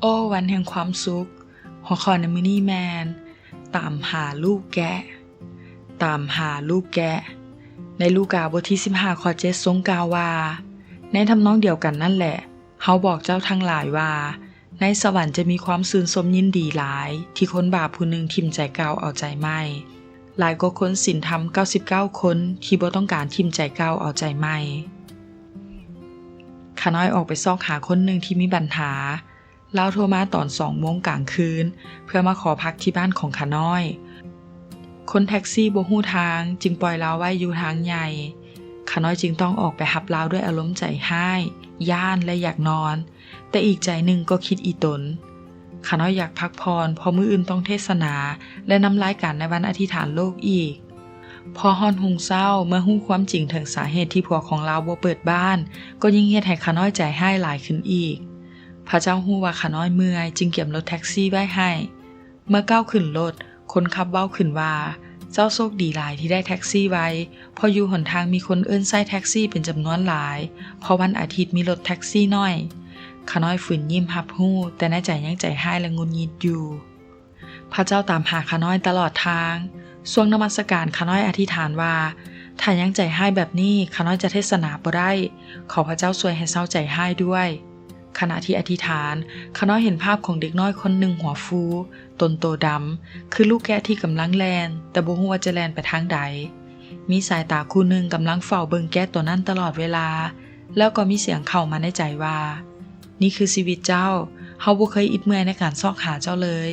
โอ้วันแห่งความสุขหัวข้อในมื้อนี้แมนตามหาลูกแกะตามหาลูกแกะในลูกาบทที่15ข้อ7ทรงกล่าวว่าในทำนองเดียวกันนั่นแหละเฮาบอกเจ้าทั้งหลายว่าในสวรรค์จะมีความชื่นชมยินดีหลายที่คนบาปผู้หนึ่งทิ่มใจเก่าเอาใจใหม่หลายกว่าคนศีลธรรม99คนที่บ่ต้องการทิ่มใจเก่าเอาใจใหม่ข้าน้อยออกไปซอกหาคนหนึ่งที่มีปัญหาลาวโทรมาตอน2 โมงกลางคืนเพื่อมาขอพักที่บ้านของข้าน้อยคนแท็กซี่บ่ฮู้ทางจึงปล่อยลาวไว้อยู่ทางใหญ่ข้าน้อยจึงต้องออกไปรับลาวด้วยอารมณ์ใจห้ายย่านและอยากนอนแต่อีกใจหนึ่งก็คิดอีตนข้าน้อยอยากพักผ่อนเพราะมื้ออื่นต้องเทศนาและนำรายการในวันอธิษฐานโลกอีกพอฮอดหุงเศร้าเมื่อฮู้ความจริงถึงสาเหตุที่ผัวของลาวบ่เปิดบ้านก็ยิ่งเฮ็ดให้ข้าน้อยใจห้ายหลายขึ้นอีกพระเจ้าฮู้ว่าข้าน้อยเมื่อยจึงเก็บรถแท็กซี่ไว้ให้เมื่อก้าวขึ้นรถคนขับเว้าขึ้นว่าเจ้าโชคดีหลายที่ได้แท็กซี่ไว้พออยู่หนทางมีคนเอิ้นใช้แท็กซี่เป็นจำนวนหลายเพราะวันอาทิตย์มีรถแท็กซี่น้อยข้าน้อยฝืนยิ้มรับฮู้แต่ในใจยังใจห้ายและงุนงิดอยู่พระเจ้าตามหาข้าน้อยตลอดทางช่วงนมัสการข้าน้อยอธิษฐานว่าถ้ายังใจห้ายแบบนี้ข้าน้อยจะเทศนาบ่ได้ขอพระเจ้าช่วยให้เศร้าใจห้ายด้วยขณะที่อธิษฐานข้าน้อยเห็นภาพของเด็กน้อยคนหนึ่งหัวฟูตนโตดำคือลูกแกะที่กำลังแล่นแต่บ่ฮู้ว่าจะแล่นไปทางใดมีสายตาคู่หนึ่งกำลังเฝ้าเบิ่งแกะตัวนั้นตลอดเวลาแล้วก็มีเสียงเข้ามาในใจว่านี่คือชีวิตเจ้าเฮาบ่เคยอิดเมื่อยในการซอกหาเจ้าเลย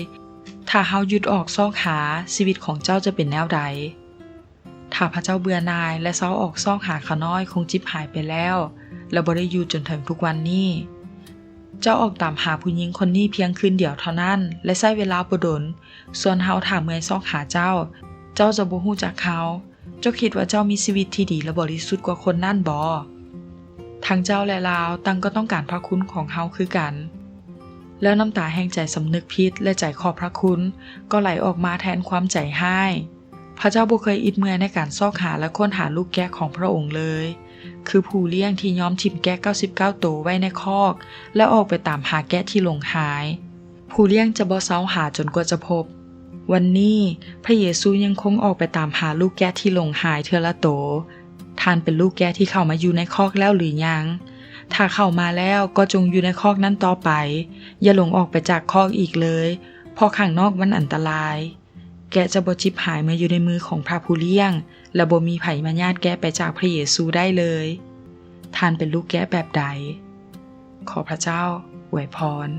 ถ้าเฮาหยุดออกซอกหาชีวิตของเจ้าจะเป็นแนวใดถ้าพระเจ้าเบื่อหน่ายและเซาออกซอกหาข้าน้อยคงจิบหายไปแล้วและบ่ได้อยู่จนถึงทุกวันนี้เจ้าออกตามหาผู้หญิงคนนี้เพียงคืนเดียวเท่านั้นและใช้เวลาบ่ดนส่วนเฮาถ้าเมื่อยซอกหาเจ้าจะบ่ฮู้จักเขาเจ้าคิดว่าเจ้ามีชีวิตที่ดีและบริสุทธิ์กว่าคนนั่นบ่ทั้งเจ้าและลาวต่างก็ต้องการพระคุณของเฮาคือกันแล้วน้ำตาแห่งใจสำนึกผิดและใจขอบพระคุณก็ไหลออกมาแทนความใจห้ายพระเจ้าบ่เคยอิดเมื่อยในการซอกหาและค้นหาลูกแกะของพระองค์เลยคือผู้เลี้ยงที่ยอมถิ่มแกะ99ตัวไว้ในคอกและออกไปตามหาแกะที่หลงหายผู้เลี้ยงจะบ่เซาหาจนกว่าจะพบวันนี้พระเยซูยังคงออกไปตามหาลูกแกะที่หลงหายเทื่อละโตท่านเป็นลูกแกะที่เข้ามาอยู่ในคอกแล้วหรือยังถ้าเข้ามาแล้วก็จงอยู่ในคอกนั้นต่อไปอย่าหลงออกไปจากคอกอีกเลยเพราะข้างนอกมันอันตรายแกะจะบ่จิบหายเมื่ออยู่ในมือของพระผู้เลี้ยงและบ่มีไผมาญาติแกะไปจากพระเยซูได้เลยท่านเป็นลูกแกะแบบใดขอพระเจ้าอวยพร